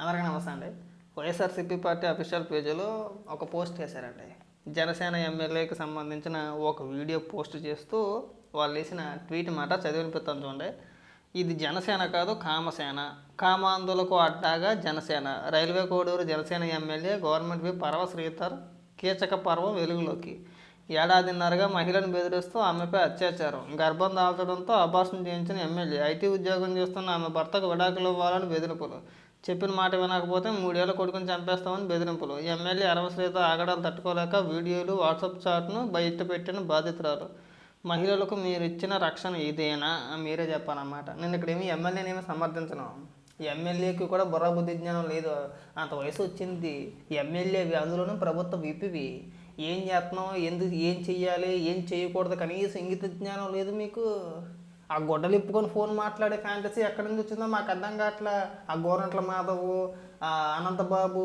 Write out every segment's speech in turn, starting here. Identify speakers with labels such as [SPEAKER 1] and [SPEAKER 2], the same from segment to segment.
[SPEAKER 1] అందరికీ నమస్తే అండి. వైఎస్ఆర్సీపీ పార్టీ అఫీషియల్ పేజీలో ఒక పోస్ట్ చేశారండి. జనసేన ఎమ్మెల్యేకి సంబంధించిన ఒక వీడియో పోస్ట్ చేస్తూ వాళ్ళు వేసిన ట్వీట్ మాట చదివినిపిస్తాను చూడండి. ఇది జనసేన కాదు కామసేన, కామాంధులకు అడ్డాగా Janasena, railway Koduru Janasena MLA government పర్వ శ్రీధర్ కీచక పర్వం వెలుగులోకి. ఏడాదిన్నరగా మహిళను బెదిరిస్తూ ఆమెపై అత్యాచారం, గర్భం దాల్చడంతో అబార్షన్ చేయించిన ఎమ్మెల్యే, ఐటీ ఉద్యోగం చేస్తున్న ఆమె భర్తకు విడాకులు ఇవ్వాలని బెదిరింపులు, చెప్పిన మాట వినకపోతే 3 ఏళ్ల కొడుకుని చంపేస్తామని బెదిరింపులు, ఎమ్మెల్యే అరవశ్రీతో ఆగడాలు తట్టుకోలేక వీడియోలు వాట్సాప్ చాట్ను బయట పెట్టిన బాధితురాలు. మహిళలకు మీరు ఇచ్చిన రక్షణ ఇదేనా? మీరే చెప్పాలన్నమాట. నేను ఇక్కడేమి ఎమ్మెల్యేనేమి సమర్థించను. ఎమ్మెల్యేకి కూడా బుర్ర బుద్ధి జ్ఞానం లేదు. అంత వయసు వచ్చింది, ఎమ్మెల్యేవి, అందులోనూ ప్రభుత్వ విపివి. ఏం చేస్తున్నావు, ఎందుకు, ఏం చెయ్యాలి, ఏం చేయకూడదు కనీసం ఇంగిత జ్ఞానం లేదు మీకు. ఆ గొడ్డలు ఇప్పుకొని ఫోన్ మాట్లాడే ఫ్యాంటసీ ఎక్కడి నుంచి వచ్చిందో మాకు అర్థం కావట్లా. ఆ గోరంట్ల మాధవ్, ఆ అనంతబాబు,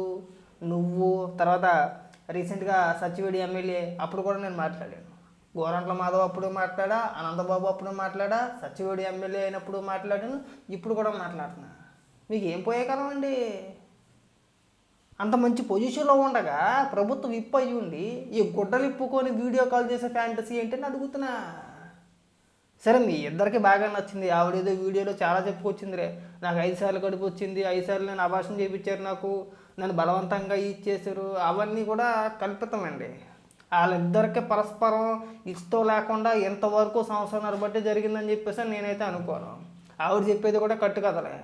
[SPEAKER 1] నువ్వు, తర్వాత రీసెంట్గా సచివేడి ఎమ్మెల్యే, అప్పుడు కూడా నేను మాట్లాడాను. గోరంట్ల మాధవ్ అప్పుడు మాట్లాడా, అనంతబాబు అప్పుడు మాట్లాడా, సచివేడి ఎమ్మెల్యే అయినప్పుడు మాట్లాడాను, ఇప్పుడు కూడా మాట్లాడుతున్నా. మీకు ఏం పోయే కాలం అండి? అంత మంచి పొజిషన్లో ఉండగా ప్రభుత్వం విప్ అయ్యి ఉండి ఈ గుడ్డలు ఇప్పుకొని వీడియో కాల్ చేసే ఫ్యాంటసీ ఏంటని అడుగుతున్నా. సరే, మీ ఇద్దరికి బాగా నచ్చింది. ఆవిడేదో వీడియోలో చాలా చెప్పుకొచ్చింది రే, నాకు 5 సార్లు కడుపు వచ్చింది, 5 సార్లు నేను అభాషణ చేయించారు, నన్ను బలవంతంగా ఇచ్చేసారు, అవన్నీ కూడా కల్పితమండి. వాళ్ళిద్దరికి పరస్పరం ఇష్టం లేకుండా ఎంతవరకు సంవత్సరాలు బట్టి జరిగిందని చెప్పేసి నేనైతే అనుకోను. ఆవిడ చెప్పేది కూడా కట్టుకథలే.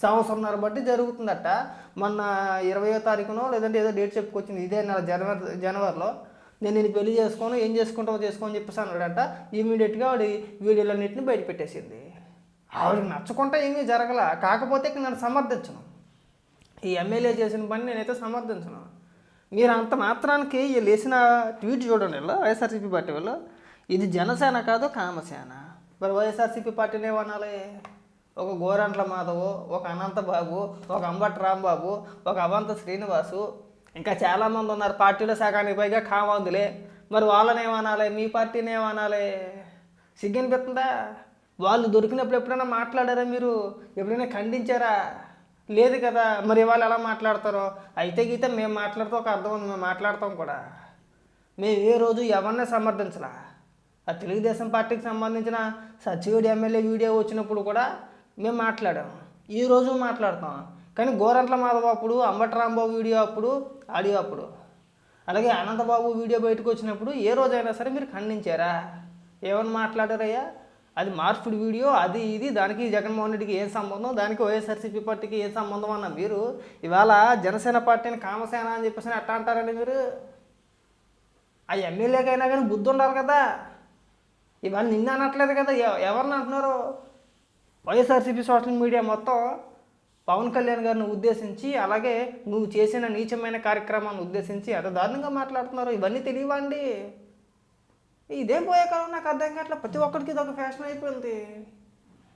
[SPEAKER 1] సంవత్సరంన్నర బట్టి జరుగుతుందట. మొన్న 20వ తారీఖునో లేదంటే ఏదో డేట్ చెప్పుకొచ్చింది, ఇదే నెల జనవరిలో నేను పెళ్లి చేసుకోను, ఏం చేసుకుంటావో చేసుకోని చెప్పేసి అన్నాడట. ఇమీడియట్గా ఆవిడ వీడియోలన్నింటినీ బయట పెట్టేసింది. ఆవిడకి నచ్చకుండా ఏమీ జరగల. కాకపోతే నేను సమర్థించను, ఈ ఎమ్మెల్యే చేసిన పని నేనైతే సమర్థించను. మీరు అంత మాత్రానికి వీళ్ళు వేసిన ట్వీట్ చూడండి, వీళ్ళు వైఎస్ఆర్సీపీ పార్టీ వాళ్ళు, ఇది జనసేన కాదు కామసేన. మరి వైఎస్ఆర్సీపీ పార్టీని ఏమనాలి? ఒక గోరంట్ల మాధవ్, ఒక అనంతబాబు, ఒక అంబటి రాంబాబు, ఒక అవంత శ్రీనివాసు, ఇంకా చాలామంది ఉన్నారు పార్టీలో సగానికి పైగా కామాందులే. మరి వాళ్ళని ఏమనాలి? మీ పార్టీని ఏమనాలి? సిగ్గనిపిస్తుందా? వాళ్ళు దొరికినప్పుడు ఎప్పుడైనా మాట్లాడారా? మీరు ఎప్పుడైనా ఖండించారా? లేదు కదా. మరి వాళ్ళు ఎలా మాట్లాడతారో? అయితే గీతే మేము మాట్లాడుతూ ఒక అర్థం ఉంది, మేము మాట్లాడతాం కూడా. మేము ఏ రోజు ఎవరిని సమర్థించలా. ఆ తెలుగుదేశం పార్టీకి సంబంధించిన సచివుడి ఎమ్మెల్యే వీడియో వచ్చినప్పుడు కూడా మేము మాట్లాడాము, ఈరోజు మాట్లాడతాం. కానీ గోరంట్ల మాధవ్ అప్పుడు, అంబటి రాంబాబు వీడియో అప్పుడు, ఆడియో అప్పుడు, అలాగే అనంతబాబు వీడియో బయటకు వచ్చినప్పుడు ఏ రోజైనా సరే మీరు ఖండించారా? ఏమని మాట్లాడారయ్యా? అది మార్పుడు వీడియో, అది ఇది, దానికి జగన్మోహన్ రెడ్డికి ఏం సంబంధం, దానికి వైఎస్ఆర్సీపీ పార్టీకి ఏం సంబంధం అన్న మీరు ఇవాళ జనసేన పార్టీని కామసేన అని చెప్పేసి ఎట్లా అంటారండి మీరు? ఆ ఎమ్మెల్యేకైనా కానీ బుద్ధి ఉండాలి కదా. ఇవాళ నిన్న అనట్లేదు కదా, ఎవరిని అంటున్నారు? వైఎస్ఆర్సీపీ సోషల్ మీడియా మొత్తం పవన్ కళ్యాణ్ గారిని ఉద్దేశించి, అలాగే నువ్వు చేసిన నీచమైన కార్యక్రమాన్ని ఉద్దేశించి ఎంత దారుణంగా మాట్లాడుతున్నారు. ఇవన్నీ తెలియవండి. ఇదేం పోయే కాలం నాకు అర్థం కావట్లేదు. ప్రతి ఒక్కరికి ఇది ఒక ఫ్యాషన్ అయిపోయింది.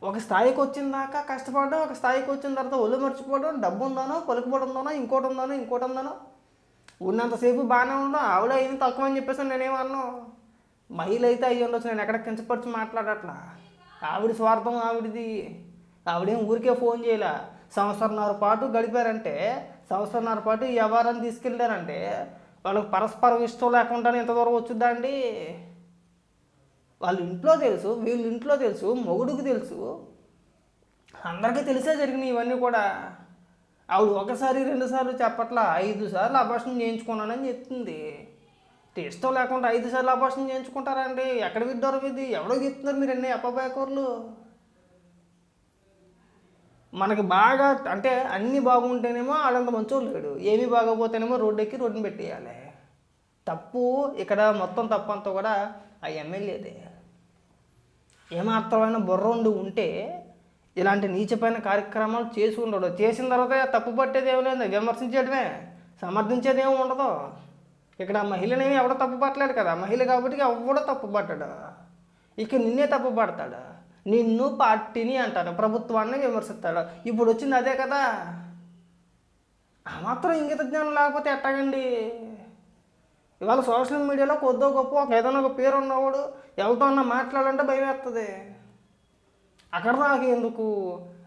[SPEAKER 1] ఒక స్థాయికి వచ్చిన దాకా కష్టపడడం, ఒక స్థాయికి వచ్చిన తర్వాత ఒళ్ళు మర్చిపోవడం, డబ్బు ఉందానో, పలుకుబడి ఉందానో, ఇంకోటి ఉందానో, ఉన్నంతసేపు బాగానే ఉండడం. ఆవిడ ఏమి తక్కువ అని చెప్పేసి నేనేమన్నా. మహిళ అయితే అయ్యి ఉండొచ్చు, నేను ఎక్కడ కించపరిచి మాట్లాడట్లా. ఆవిడ స్వార్థం ఆవిడది. ఆవిడేం ఊరికే ఫోన్ చేయలే. సంవత్సరంన్నర పాటు గడిపారంటే, సంవత్సరంన్నర పాటు ఈ వ్యవహారాన్ని తీసుకెళ్ళారంటే వాళ్ళకి పరస్పరం ఇష్టం లేకుండానే ఎంత దూరం వచ్చుద్దా అండి? వాళ్ళ ఇంట్లో తెలుసు, వీళ్ళ ఇంట్లో తెలుసు, మొగుడికి తెలుసు, అందరికీ తెలిసే జరిగినాయి ఇవన్నీ కూడా. ఆవిడ 1 సారి 2 సార్లు చెప్పట్లా, 5 సార్లు అభాషణ చేయించుకున్నానని చెప్తుంది. ఇష్టం లేకుండా 5 సార్లు అభాషణ చేయించుకుంటారండి? ఎక్కడ విడ్డారు ఇది? ఎవడో చెప్తున్నారు మీరు అన్నీ అప్పబాకూర్లు. మనకి బాగా అంటే అన్నీ బాగుంటేనేమో వాళ్ళంత మంచోళ్ళు లేడు, ఏమీ బాగోపోతేనేమో రోడ్డుని పెట్టేయాలి. తప్పు ఇక్కడ మొత్తం తప్పు అంతా కూడా ఆ ఎమ్మెల్యేదే. ఏమాత్రమైన బుర్ర ఉంటే ఇలాంటి నీచమైన కార్యక్రమాలు చేసి ఉండడు. చేసిన తర్వాత తప్పు పట్టేది ఏమి లేదు, విమర్శించేయడమే, సమర్థించేది ఏమి ఉండదు. ఇక్కడ మహిళనేమి ఎవడో తప్పు పట్టలేడు కదా. మహిళ కాబట్టి ఎవడో తప్పు పట్టాడు. ఇక నిన్నే తప్పు పడతాడు, నిన్ను పార్టీని అంటాడు, ప్రభుత్వాన్ని విమర్శిస్తాడు. ఇప్పుడు వచ్చింది అదే కదా. ఆ మాత్రం ఇంగిత జ్ఞానం లేకపోతే ఎట్టాగండి? ఇవాళ సోషల్ మీడియాలో కొద్దో గొప్ప ఏదైనా ఒక పేరు ఉన్నవాడు ఎవరితో అన్నా మాట్లాడాలంటే భయం వేస్తుంది. అక్కడ దాకా ఎందుకు?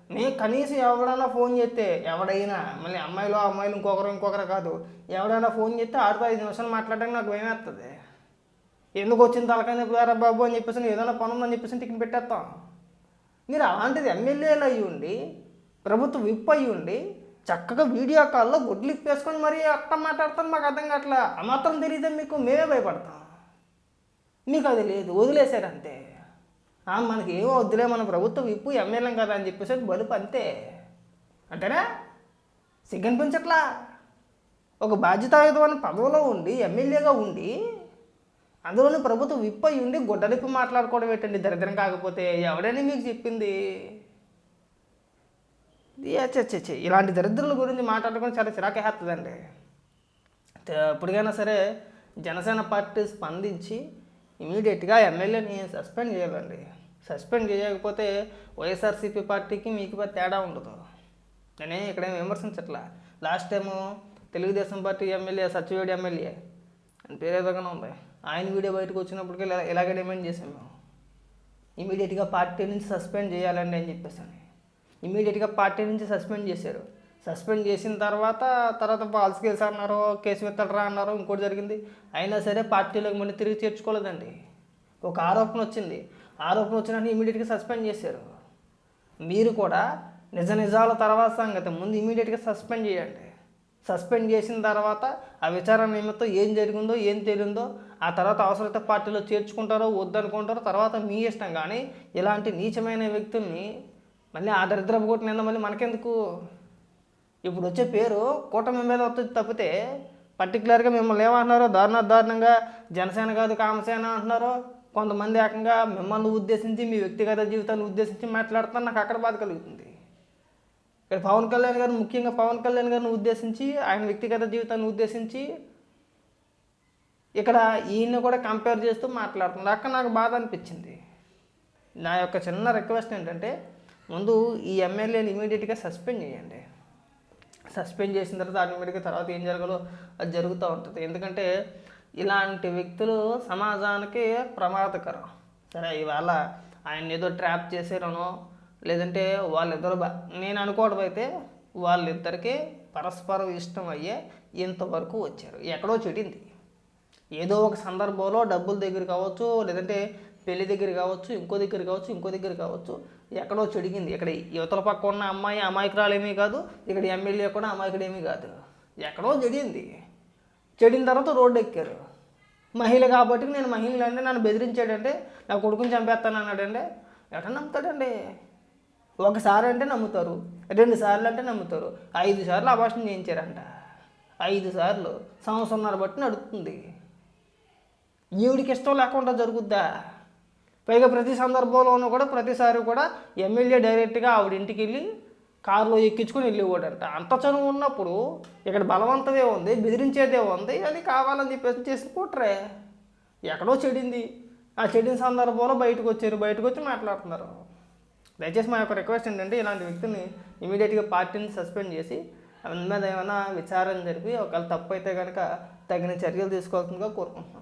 [SPEAKER 1] నేను కనీసం ఎవడైనా ఫోన్ చేస్తే ఎవడైనా మళ్ళీ అమ్మాయిలు ఇంకొకరు కాదు, ఎవడైనా ఫోన్ చేస్తే 6-5 నిమిషాలు మాట్లాడడానికి నాకు భయం వేస్తుంది. ఎందుకు వచ్చిన తలకాయ చెప్పారా బాబు అని చెప్పేసి ఏదైనా పని ఉందని చెప్పేసి టికెట్ పెట్టేస్తాం. మీరు అలాంటిది ఎమ్మెల్యేలు అయ్యి ఉండి, ప్రభుత్వ విప్ అయ్యి ఉండి, చక్కగా వీడియో కాల్లో గుడ్లు ఇప్పేసుకొని మరీ అట్ట మాట్లాడతాను. మాకు అర్థం కావట్లా. ఆ మాత్రం తెలియదు మీకు, మేమే భయపడతాం. మీకు అది లేదు, వదిలేశారంతే. మనకి ఏమో వద్దులే, మన ప్రభుత్వం విప్పు ఎమ్మెల్యేం కదా అని చెప్పేసి బలుపు అంతే అంటేనా? సిగ్గనిపించట్లా? ఒక బాధ్యతాయుతమైన పదవిలో ఉండి ఎమ్మెల్యేగా ఉండి అందులోని ప్రభుత్వం విప్ అయి ఉండి గుడ్డలిప్పి మాట్లాడుకోవడం ఏంటండి దరిద్రం? కాకపోతే ఎవడని మీకు చెప్పింది? ఇలాంటి దరిద్రుల గురించి మాట్లాడుకొని చాలా చిరాకేస్తుందండి. ఇప్పటికైనా సరే జనసేన పార్టీ స్పందించి ఇమీడియట్గా ఎమ్మెల్యేని సస్పెండ్ చేయాలండి. సస్పెండ్ చేయకపోతే వైఎస్ఆర్సీపీ పార్టీకి మీకు తేడా ఉండదు. నేనే ఇక్కడేం విమర్శించట్లా. Last time Telugu Desam party MLA Satyavedi MLA అని పేరు ఏదైనా ఉంది, ఆయన వీడియో బయటకు వచ్చినప్పటికీ ఇలాగే డిమాండ్ చేసాం మేము. ఇమీడియట్గా పార్టీ నుంచి సస్పెండ్ చేయాలండి అని చెప్పేసాను. ఇమీడియట్గా పార్టీ నుంచి సస్పెండ్ చేశారు. సస్పెండ్ చేసిన తర్వాత ఫాల్స్ కేసు అన్నారు, కేసు ఎత్తడరా అన్నారు, ఇంకోటి జరిగింది. అయినా సరే పార్టీలోకి మళ్ళీ తిరిగి చేర్చుకోలేదండి. ఒక ఆరోపణ వచ్చింది. ఆరోపణ వచ్చినాక ఇమీడియట్గా సస్పెండ్ చేశారు. మీరు కూడా నిజాల తర్వాత సంగతి ముందు ఇమీడియట్గా సస్పెండ్ చేయండి. సస్పెండ్ చేసిన తర్వాత ఆ విచారణ నిమిత్తం ఏం జరిగిందో ఏం తెలిందో ఆ తర్వాత అవసరమైతే పార్టీలో చేర్చుకుంటారో వద్దనుకుంటారో తర్వాత మీ ఇష్టం. కానీ ఇలాంటి నీచమైన వ్యక్తుల్ని మళ్ళీ ఆ దరిద్రపు కొట్టి నిన్న మళ్ళీ మనకెందుకు? ఇప్పుడు వచ్చే పేరు కూటమి మీద వస్తుంది తప్పితే పర్టికులర్గా మిమ్మల్ని ఏమంటున్నారో దారుణంగా జనసేన కాదు కామసేన అంటున్నారో, కొంతమంది ఏకంగా మిమ్మల్ని ఉద్దేశించి మీ వ్యక్తిగత జీవితాన్ని ఉద్దేశించి మాట్లాడుతున్నా నాకు అక్కడ బాధ కలుగుతుంది. ఇక్కడ ముఖ్యంగా పవన్ కళ్యాణ్ గారిని ఉద్దేశించి, ఆయన వ్యక్తిగత జీవితాన్ని ఉద్దేశించి ఇక్కడ ఈయన్ని కూడా కంపేర్ చేస్తూ మాట్లాడుతున్నారు. అక్కడ నాకు బాధ అనిపించింది. నా యొక్క చిన్న రిక్వెస్ట్ ఏంటంటే ముందు ఈ ఎమ్మెల్యేని ఇమీడియట్గా సస్పెండ్ చేయండి. సస్పెండ్ చేసిన తర్వాత ఆటోమేటిక్గా తర్వాత ఏం జరగాలో అది జరుగుతూ ఉంటుంది. ఎందుకంటే ఇలాంటి వ్యక్తులు సమాజానికి ప్రమాదకరం. సరే ఇవాళ ఆయన ఏదో ట్రాప్ చేసారనో లేదంటే వాళ్ళిద్దరు నేను అనుకోవడం అయితే వాళ్ళిద్దరికీ పరస్పరం ఇష్టం అయ్యే ఇంతవరకు వచ్చారు. ఎక్కడో చెడింది. ఏదో ఒక సందర్భంలో డబ్బుల దగ్గర కావచ్చు, లేదంటే పెళ్లి దగ్గర కావచ్చు, ఇంకో దగ్గర కావచ్చు, ఎక్కడో చెడిగింది. ఇక్కడ యువతల పక్క ఉన్న అమ్మాయి అమాయకురాలేమీ కాదు, ఇక్కడ ఎమ్మెల్యే కూడా అమాయకుడేమీ కాదు. ఎక్కడో చెడింది. చెడిన తర్వాత రోడ్డు ఎక్కారు. మహిళ కాబట్టి నేను మహిళ అంటే నన్ను బెదిరించాడంటే నా కొడుకుని చంపేస్తాను అన్నాడంటే ఎట్లా నమ్ముతాడండి? ఒకసారి అంటే నమ్ముతారు, 2 సార్లు అంటే నమ్ముతారు, 5 సార్లు అభాషణ చేయించారంట. 5 సార్లు సంవత్సరంన్నర బట్టి నడుస్తుంది. ఈవిడికి ఇష్టం లేకుండా జరుగుద్దా? పైగా ప్రతి సందర్భంలోనూ కూడా ప్రతిసారి కూడా ఎమ్మెల్యే డైరెక్ట్గా ఆవిడ ఇంటికి వెళ్ళి కారులో ఎక్కించుకొని వెళ్ళేవాడంట. అంత చనువు ఉన్నప్పుడు ఇక్కడ బలవంతమే ఉంది, బెదిరించేదే ఉంది, అది కావాలని చెప్పేసి చేసుకుంటారే. ఎక్కడో చెడింది. ఆ చెడిన సందర్భంలో బయటకు వచ్చి మాట్లాడుతున్నారు. దయచేసి మా యొక్క రిక్వెస్ట్ ఏంటంటే ఇలాంటి వ్యక్తిని ఇమీడియట్గా పార్టీని సస్పెండ్ చేసి దాని మీద ఏమైనా విచారణ జరిపి ఒకవేళ తప్పు అయితే కనుక తగిన చర్యలు తీసుకోవాల్సిందిగా కోరుకుంటున్నాను.